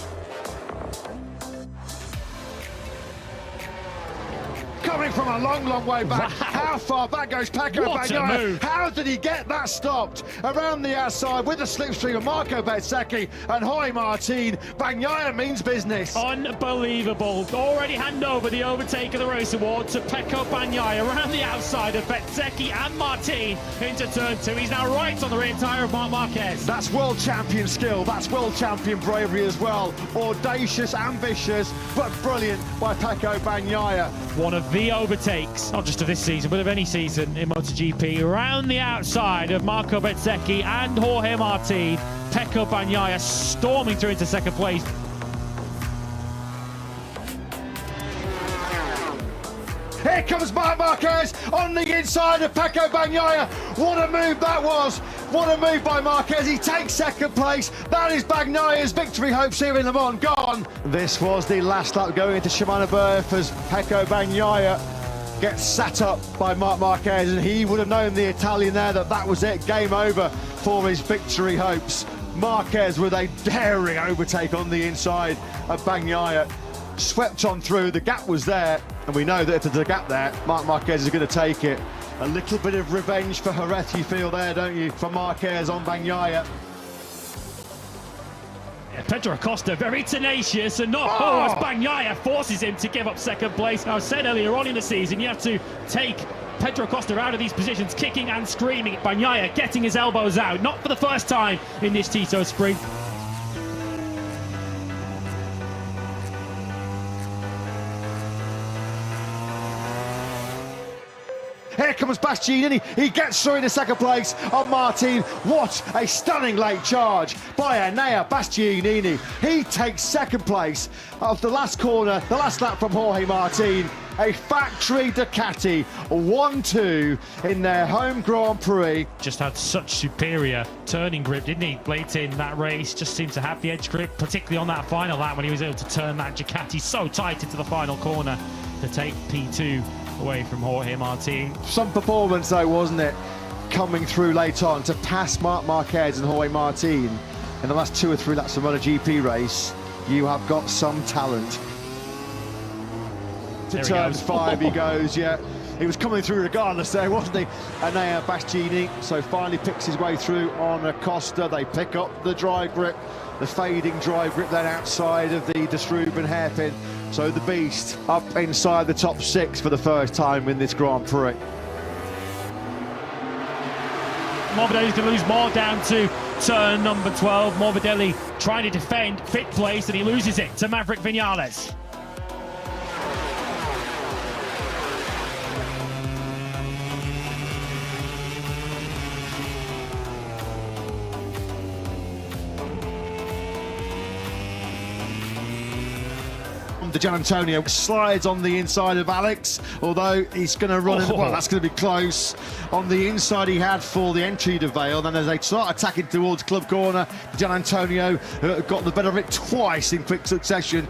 Coming from a long, long way back. Wow. How far back goes Pecco What a Bagnaia? move. How did he get that stopped? Around the outside with the slipstream of Marco Bezzecchi and Jorge Martin. Bagnaia means business. Unbelievable. Already hand over the overtake of the race award to Pecco Bagnaia around the outside of Bezzecchi and Martin into turn 2. He's now right on the rear tyre of Marc Marquez. That's world champion skill. That's world champion bravery as well. Audacious, ambitious, but brilliant by Pecco Bagnaia. One of the overtakes, not just of this season, but of any season in MotoGP, around the outside of Marco Bezzecchi and Jorge Martin. Pecco Bagnaia storming through into second place. Here comes Marc Marquez on the inside of Pecco Bagnaia. What a move that was. What a move by Marquez. He takes second place. That is Bagnaia's victory hopes here in Le Mans gone. This was the last lap going into Shimano Berth as Pecco Bagnaia gets sat up by Marc Marquez, and he would have known, the Italian there, that was it. Game over for his victory hopes. Marquez with a daring overtake on the inside of Bagnaia. Swept on through, the gap was there, and we know that if there's a gap there, Marc Marquez is going to take it. A little bit of revenge for Jerez, you feel there, don't you, for Marquez on Bagnaia. Pedro Acosta very tenacious and not as Bagnaia forces him to give up second place. I said earlier on in the season, you have to take Pedro Acosta out of these positions, kicking and screaming. Bagnaia getting his elbows out, not for the first time in this Tito Sprint. Here comes Bastianini. He gets through into second place on Martin. What a stunning late charge by Enea Bastianini. He takes second place of the last corner, the last lap from Jorge Martin. A factory Ducati 1-2 in their home Grand Prix. Just had such superior turning grip, didn't he, late in that race? Just seemed to have the edge grip, particularly on that final lap when he was able to turn that Ducati so tight into the final corner to take P2 away from Jorge Martin. Some performance though, wasn't it? Coming through late on to pass Marc Marquez and Jorge Martin in the last 2 or 3 laps of a MotoGP race. You have got some talent. To turn 5 he goes, yeah. He was coming through regardless there, wasn't he? Enea Bastianini, so finally picks his way through on Acosta. They pick up the dry grip, the fading dry grip then outside of the De Struben hairpin. So the Beast up inside the top 6 for the first time in this Grand Prix. Morbidelli's going to lose more down to turn number 12. Morbidelli trying to defend fifth place and he loses it to Maverick Vinales. De Gianantonio slides on the inside of Alex, although he's going to run in, well, that's going to be close. On the inside he had for the entry to Vale, then as they start attacking towards Club Corner, De Gianantonio got the better of it twice in quick succession.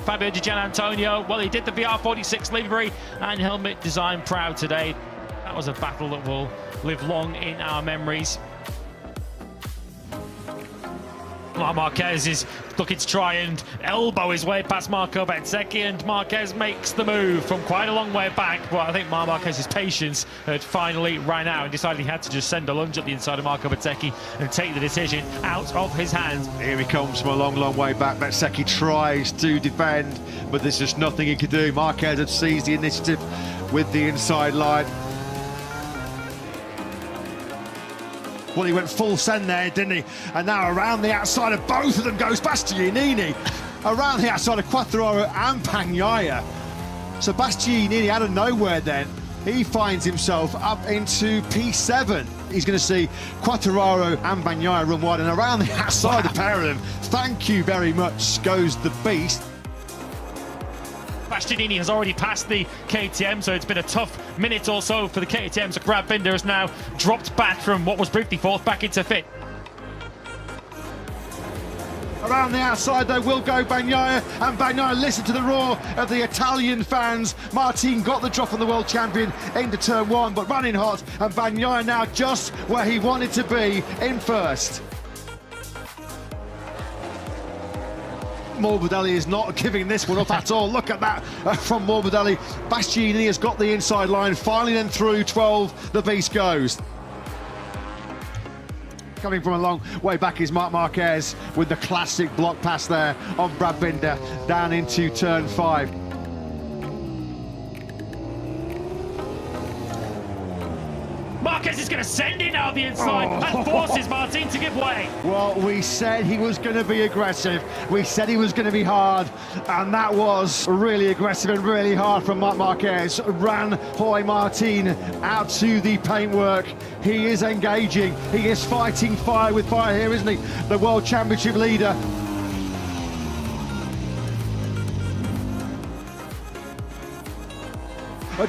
Fabio Di Gianantonio, well, he did the VR46 livery and helmet design proud today. That was a battle that will live long in our memories. Marquez is looking to try and elbow his way past Marco Bezzecchi, and Marquez makes the move from quite a long way back. But I think Marquez's patience had finally ran out and decided he had to just send a lunge at the inside of Marco Bezzecchi and take the decision out of his hands. Here he comes from a long, long way back. Bezzecchi tries to defend, but there's just nothing he could do. Marquez had seized the initiative with the inside line. Well, he went full send there, didn't he? And now around the outside of both of them goes Bastianini. Around the outside of Quartararo and Bagnaia. So Bastianini out of nowhere then, he finds himself up into P7. He's going to see Quartararo and Bagnaia run wide, and around the outside, the pair of them, thank you very much, goes the Beast. Bastianini has already passed the KTM, so it's been a tough minute or so for the KTM. So Brad Binder has now dropped back from what was briefly fourth back into fifth. Around the outside though will go Bagnaia, and Bagnaia listened to the roar of the Italian fans. Martin got the drop on the world champion into turn 1, but running hot, and Bagnaia now just where he wanted to be in first. Morbidelli is not giving this one up at all. Look at that from Morbidelli. Bastianini has got the inside line. Finally then through 12, the beast goes. Coming from a long way back is Marc Marquez with the classic block pass there on Brad Binder down into turn 5. Marquez is going to send it now the inside and forces Martin to give way. Well, we said he was going to be aggressive. We said he was going to be hard, and that was really aggressive and really hard from Marc Marquez. Ran Jorge Martin out to the paintwork. He is engaging. He is fighting fire with fire here, isn't he? The World Championship leader.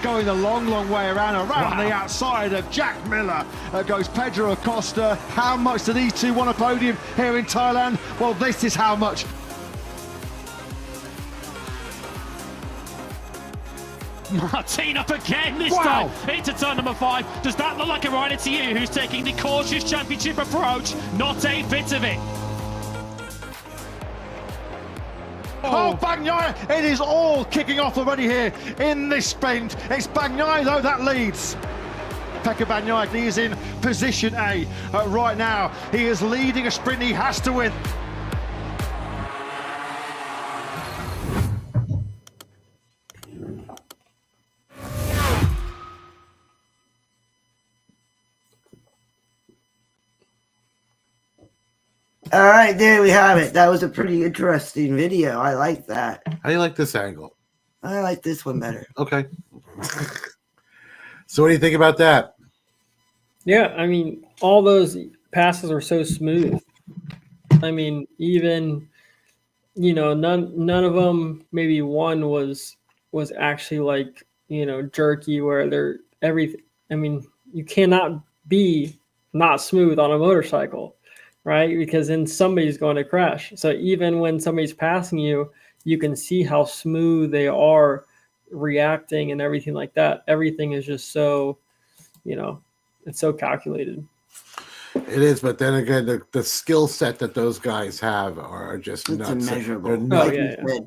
Going a long way around the outside of Jack Miller. Goes Pedro Acosta. How much do these two want a podium here in Thailand? Well, this is how much. Martin up again this time into turn number 5. Does that look like a rider to you who's taking the cautious championship approach? Not a bit of it. Oh, Bagnaia, it is all kicking off already here in this sprint. It's Bagnaia, though, that leads. Pecco Bagnaia, he is in position A right now. He is leading a sprint he has to win. All right, there we have it. That was a pretty interesting video. I like that. How do you like this angle? I like this one better. Okay. So what do you think about that? Yeah, I mean, all those passes are so smooth. I mean, even none of them. Maybe one was actually like jerky, where they're everything. I mean, you cannot be not smooth on a motorcycle, right? Because then somebody's going to crash. So even when somebody's passing you, you can see how smooth they are reacting and everything like that. Everything is just so, it's so calculated. It is, but then again, the skill set that those guys have are just it's nuts. immeasurable. Nuts. Said,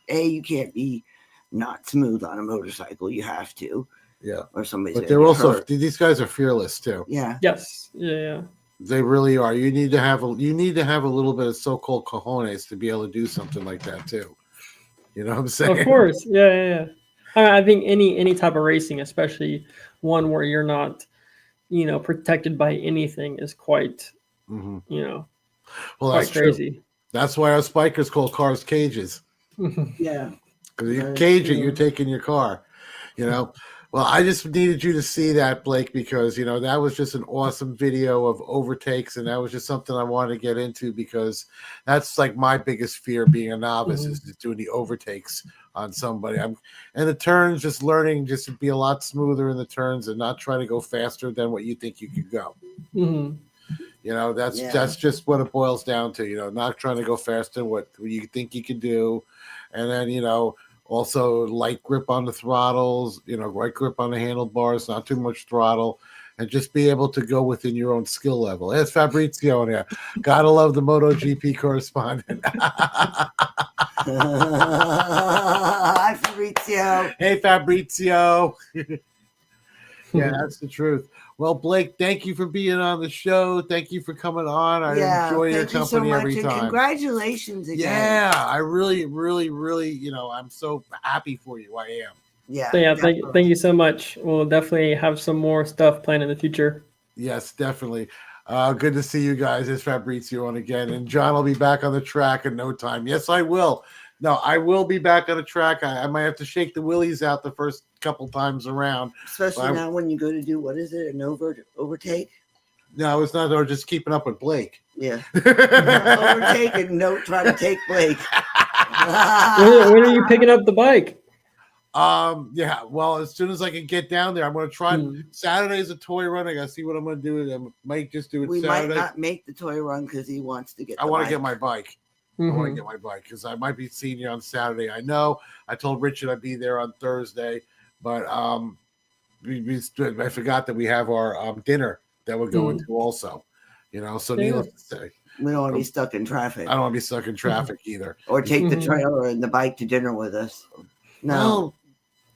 you can't be not smooth on a motorcycle. You have to. Yeah. Or somebody's. But they're also hurt. These guys are fearless too. Yeah. Yes. Yeah. They really are. You need to have a little bit of so-called cojones to be able to do something like that too. You know what I'm saying? Of course. Yeah. I think any type of racing, especially one where you're not, protected by anything, is quite, well, quite crazy. True. That's why our spikers call cars cages. Yeah. Because you cage it, you're taking your car. Well, I just needed you to see that, Blake, because, that was just an awesome video of overtakes, and that was just something I wanted to get into because that's like my biggest fear being a novice is just doing the overtakes on somebody. And the turns, just learning just to be a lot smoother in the turns and not try to go faster than what you think you could go. That's just what it boils down to, not trying to go faster than what you think you can do. And then, also light grip on the throttles, right grip on the handlebars, not too much throttle, and just be able to go within your own skill level. It's Fabrizio in there. Gotta love the MotoGP correspondent. Hi, Fabrizio. Hey, Fabrizio. Yeah, that's the truth. Well, Blake, thank you for being on the show. Thank you for coming on. I enjoy your company every time. Congratulations again. Yeah, I really, really, really, I'm so happy for you. I am. Yeah. So thank you so much. We'll definitely have some more stuff planned in the future. Yes, definitely. Good to see you guys. It's Fabrizio on again. And John will be back on the track in no time. Yes, I will. No, I will be back on the track. I might have to shake the willies out the first couple times around. Especially now when you go to do, what is it, an overtake? No, it's not. Or just keeping up with Blake. Yeah. Overtake and try to take Blake. When are you picking up the bike? Yeah, well, as soon as I can get down there, I'm going to try. Saturday's a toy run. I got to see what I'm going to do. I might just do it Saturday. We might not make the toy run because he wants to get I want to get my bike. I want to get my bike because I might be seeing you on Saturday. I know I told Richard I'd be there on Thursday, but I forgot that we have our dinner that we're going to also. So needless to say. We don't want to be stuck in traffic. I don't want to be stuck in traffic either. Or take the trailer and the bike to dinner with us. No,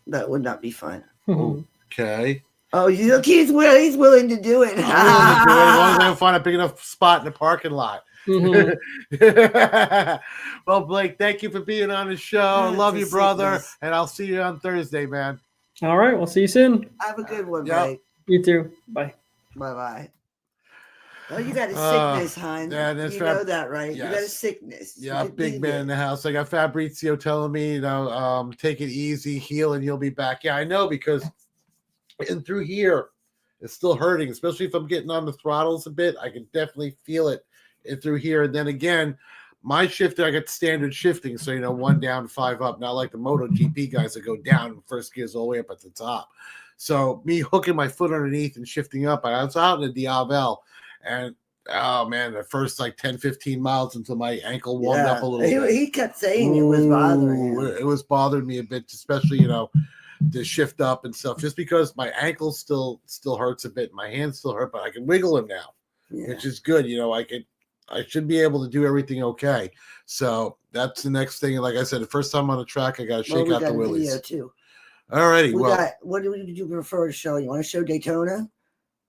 that would not be fun. Okay. Oh, you look, he's willing to do it. As long as I can find a big enough spot in the parking lot. Well, Blake, thank you for being on the show. I love you, brother. And I'll see you on Thursday, man. All right. We'll see you soon. Have a good one, Blake. You too. Bye. Bye-bye. Oh, you got a sickness, hon. Yeah, you know that, right? Yes. You got a sickness. Yeah, big man in the house. I got Fabrizio telling me, take it easy, heal, and you'll be back. Yeah, I know, because and through here, it's still hurting, especially if I'm getting on the throttles a bit. I can definitely feel it through here. And then again, my shifting, I got standard shifting, so 1 down, 5 up. Not like the MotoGP guys that go down first gears all the way up at the top. So me hooking my foot underneath and shifting up, I was out in the Diavel. And, oh, man, the first 10, 15 miles until my ankle warmed up a little bit. He kept saying it was bothering him. It was bothering me a bit, especially, to shift up and stuff, just because my ankle still hurts a bit. My hands still hurt, but I can wiggle them now, which is good. I should be able to do everything okay. So that's the next thing. And like I said, the first time on the track, I got to shake out the willies. Video too. All righty. What do you prefer to show? You want to show Daytona?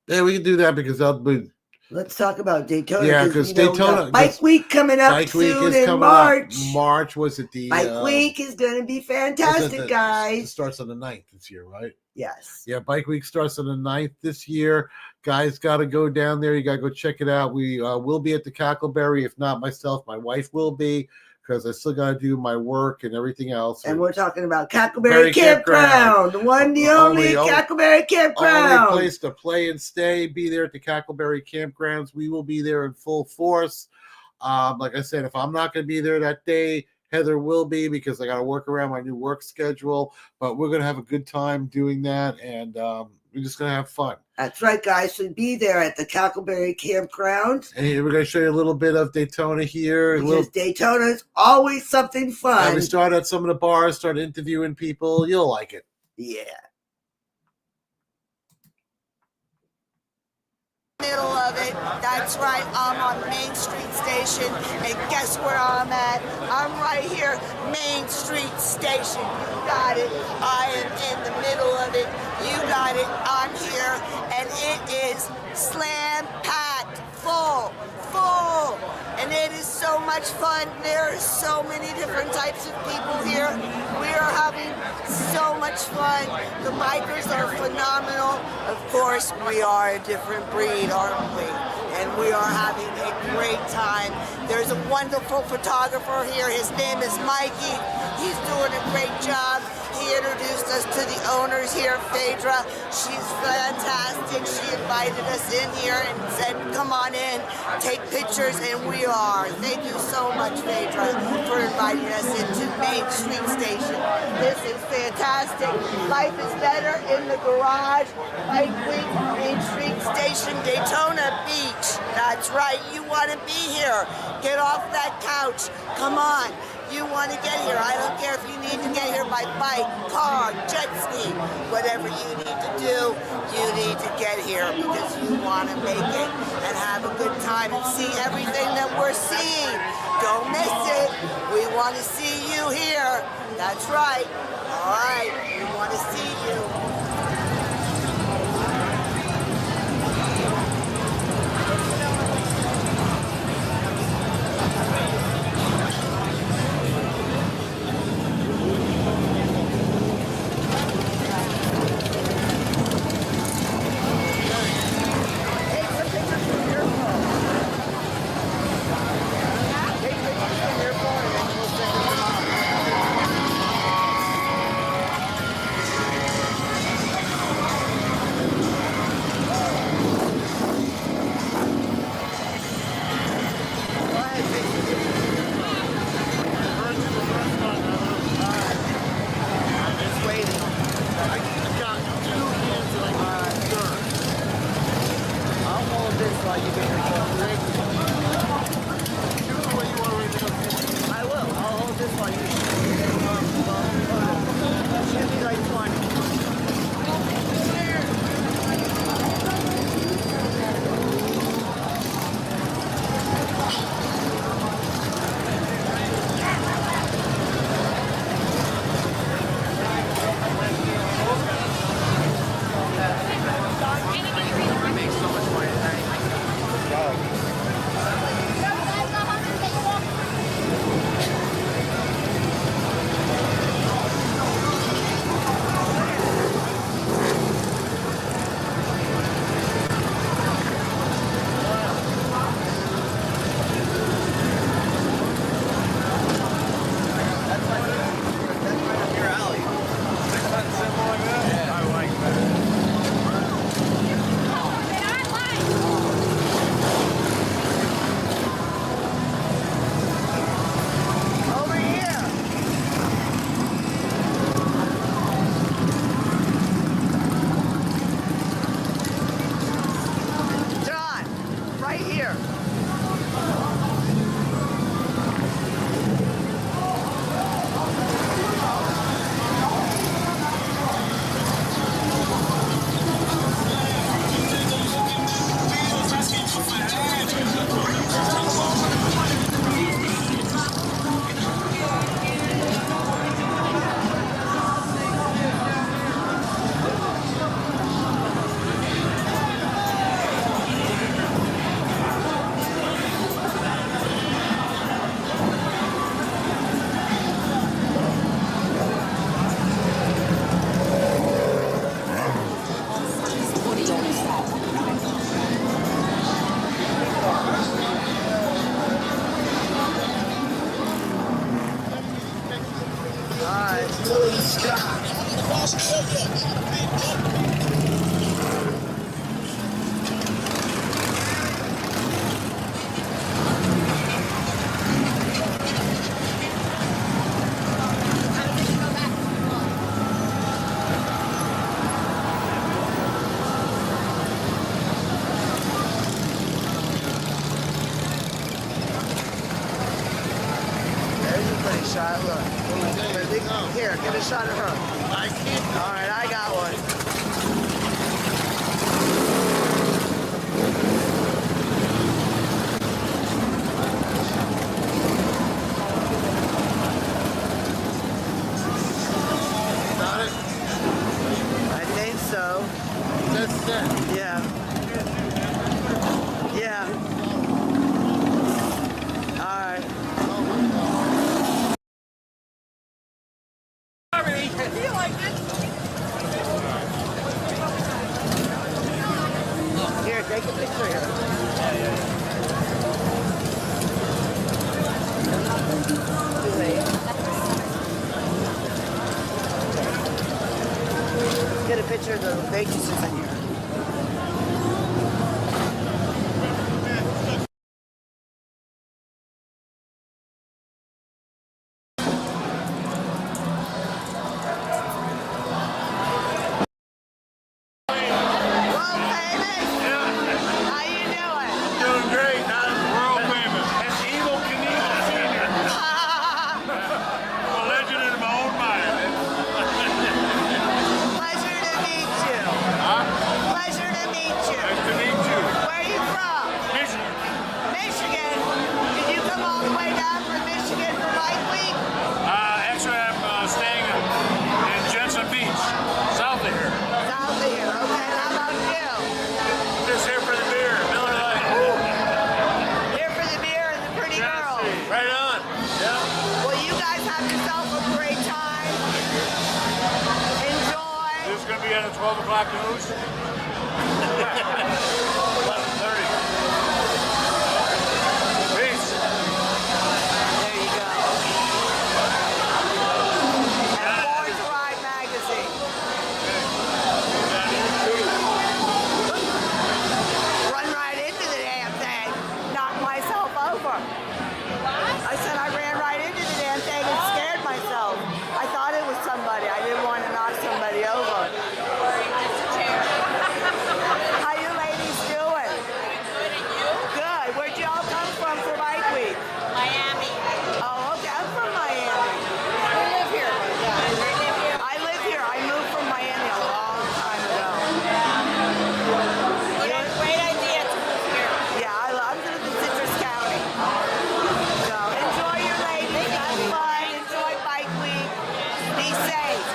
Yeah, we can do that because that'll be. Let's talk about Daytona. Yeah, because Daytona Bike Week coming up soon in March. March was it the Bike Week is going to be fantastic, guys. It starts on the 9th this year, right? Yes. Yeah, Bike Week starts on the 9th this year. Guys, got to go down there. You got to go check it out. We will be at the Cackleberry. If not myself, my wife will be, because I still got to do my work and everything else. And we're talking about Cackleberry Campground, the only Cackleberry Campground. Only place to play and stay. Be there at the Cackleberry Campgrounds. We will be there in full force. Like I said, if I'm not going to be there that day, Heather will be, because I got to work around my new work schedule. But we're going to have a good time doing that, and we're just going to have fun. That's right, guys. So be there at the Cackleberry Campground. And we're going to show you a little bit of Daytona here. Because Daytona is always something fun. And we started at some of the bars, started interviewing people. You'll like it. Yeah. Middle of it. That's right. I'm on Main Street Station, and guess where I'm at? I'm right here, Main Street Station. You got it. I am in the middle of it. You got it. I'm here, and it is slam packed, full, and it is so much fun. There are so many different types of people here. We are having so much fun. The bikers are phenomenal. Of course, we are a different breed, aren't we? And we are having a great time. There's a wonderful photographer here. His name is Mikey. He's doing a great job. He introduced us to the owners here, Phaedra. She's fantastic. She invited us in here and said, come on in, take pictures, and we are. Thank you so much, Phaedra, for inviting us into Main Street Station. This is fantastic. Life is better in the garage. Bike Week, Main Street Station, Daytona Beach. That's right, you want to be here. Get off that couch. Come on. You want to get here. I don't care if you need to get here by bike, car, jet ski, whatever you need to do, you need to get here because you want to make it and have a good time and see everything that we're seeing. Don't miss it. We want to see you here. That's right. All right. We want to see you. shot. Look. Here, get a shot of her. I can't. All right, I got one. Got it? I think so. That's it. Yeah. Yeah. All right. Here, take a picture here. Get a picture of the waitresses in here. World famous? How you doing? Doing great. I'm world famous. That's Evel Knievel Sr. I'm a legend in my own mind. Pleasure to meet you. Huh? Pleasure to meet you. Nice to meet you. Where are you from? Michigan. Michigan. Did you come all the way down from Michigan for Bike Week? Actually, I'm staying in Jensen Beach, south of here. South of here. Okay, how about you? Just here for the beer, Miller Lite. Here for the beer and the pretty girls. Right on. Yeah. Well, you guys have yourself a great time. Enjoy. This is going to be on the 12 o'clock news. 11:30. Peace. There you go. And Born to Ride magazine. Run right into the damn thing. Knocked myself over. I said I ran right into the damn thing and scared myself. I thought it was somebody. I didn't want to knock somebody over. How you ladies doing? Good. Where'd y'all come from for Bike Week? Miami. Oh, okay. I'm from Miami. We live here. I live here. I moved from Miami a long time ago. Great idea to move here. Yeah, I live in Citrus County. So enjoy your ladies. Have fun. Enjoy Bike Week. Be safe.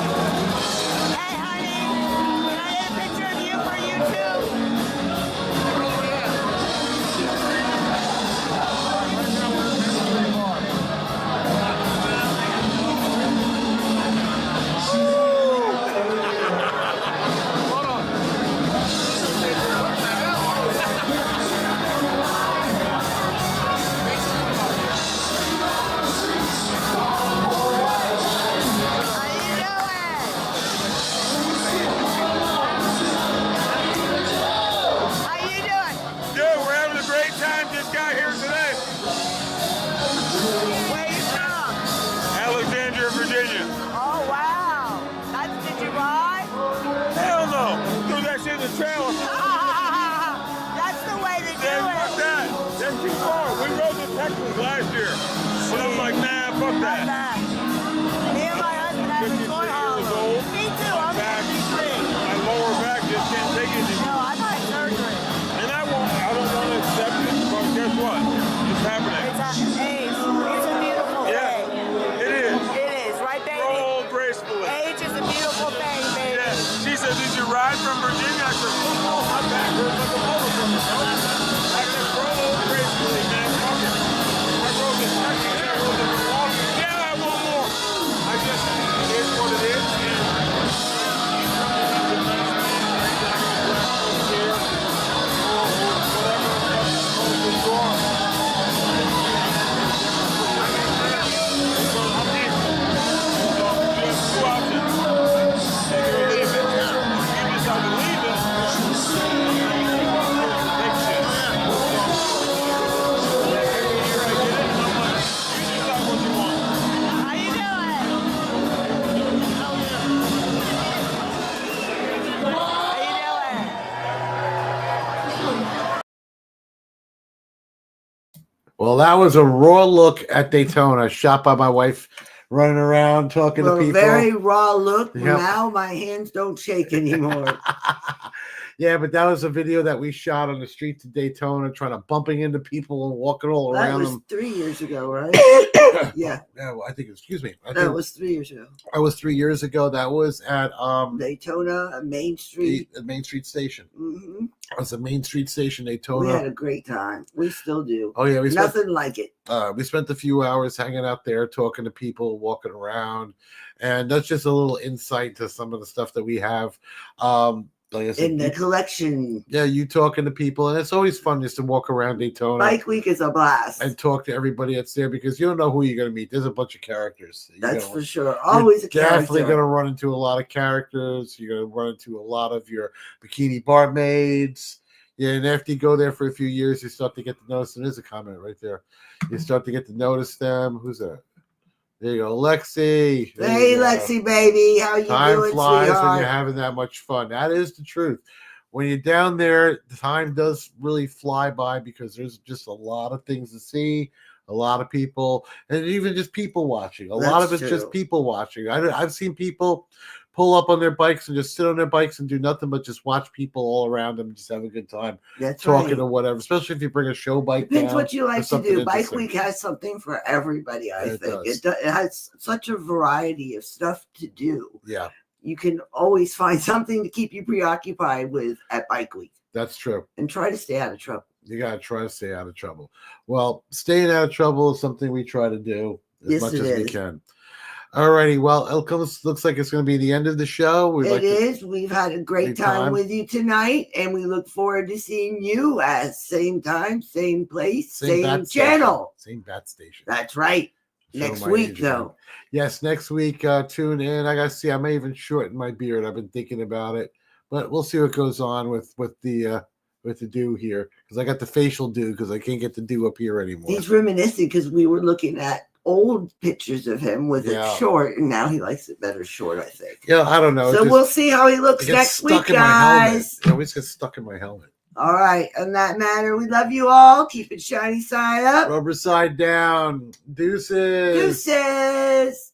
Hey, honey. Can I get a picture of you for YouTube? How you doing? How you doing? Good. We're having a great time. Just got here today. Where you from? Alexandria, Virginia. Oh, wow. Did you ride? Hell no. Threw that shit in the trailer. That's the way to do Man, fuck it. that. That's too far. We rode to Texas last year. But I'm like, nah, fuck Not that. bad. Me and my husband have a 53 short years haul. old. Me too. I'm Back. 53. My lower back just can't take it No, anymore. I've had surgery. And I don't want to accept it, but guess what? It's happening. It's a beautiful Yeah, thing. it is. It is, right, baby? Roll gracefully. Age is a beautiful thing, baby. Yeah. She said, did you ride from Virginia? I said, oh, my back hurts like a motherfucker. I said, roll gracefully, man. Fuck it. I rode to Texas. I rode to Milwaukee. Yeah, I Well, that was a raw look at Daytona, shot by my wife, running around talking to people. Very raw look. Yep. Now my hands don't shake anymore. Yeah, but that was a video that we shot on the streets of Daytona, trying to bumping into people and walking all around them. That was 3 years ago, right? Yeah. No, I think. Excuse me. That was 3 years ago. That was 3 years ago. That was at Daytona, Main Street. The Main Street Station. Mm-hmm. It was a Main Street Station, Daytona. We had a great time. We still do. Oh yeah, nothing like it. We spent a few hours hanging out there, talking to people, walking around, and that's just a little insight to some of the stuff that we have. Like I said, in the collection. Yeah, you talking to people, and it's always fun just to walk around Daytona. Bike Week is a blast. And talk to everybody that's there because you don't know who you're going to meet. There's a bunch of characters. That's for sure. Always a character. Definitely going to run into a lot of characters. You're going to run into a lot of your bikini barmaids. Yeah, and after you go there for a few years, you start to get to notice. And there's a comment right there. You start to get to notice them. Who's that? There you go, Lexi. Hey, Lexi, baby. How you time doing, flies sweetheart? when you're having that much fun. That is the truth. When you're down there, the time does really fly by because there's just a lot of things to see, a lot of people, and even just people watching. A lot of it's just people watching. I've seen people pull up on their bikes and just sit on their bikes and do nothing but just watch people all around them, just have a good time. That's talking or whatever, especially if you bring a show bike. Depends what you like to do. Bike Week has something for everybody, I think. It has such a variety of stuff to do. Yeah. You can always find something to keep you preoccupied with at Bike Week. That's true. And try to stay out of trouble. You got to try to stay out of trouble. Well, staying out of trouble is something we try to do as much as we can. All righty. Well, it looks like it's going to be the end of the show. We've had a great time with you tonight, and we look forward to seeing you at same time, same place, same channel. Same bat station. That's right. Next week, though. Yes, next week. Tune in. I got to see. I may even shorten my beard. I've been thinking about it, but we'll see what goes on with the do here because I got the facial do because I can't get the do up here anymore. He's reminiscing because we were looking at old pictures of him with it short, and now he likes it better short, I think. Yeah, I don't know. So we'll see how he looks next week, guys. It always gets stuck in my helmet. All right. On that matter, we love you all. Keep it shiny side up. Rubber side down. Deuces. Deuces.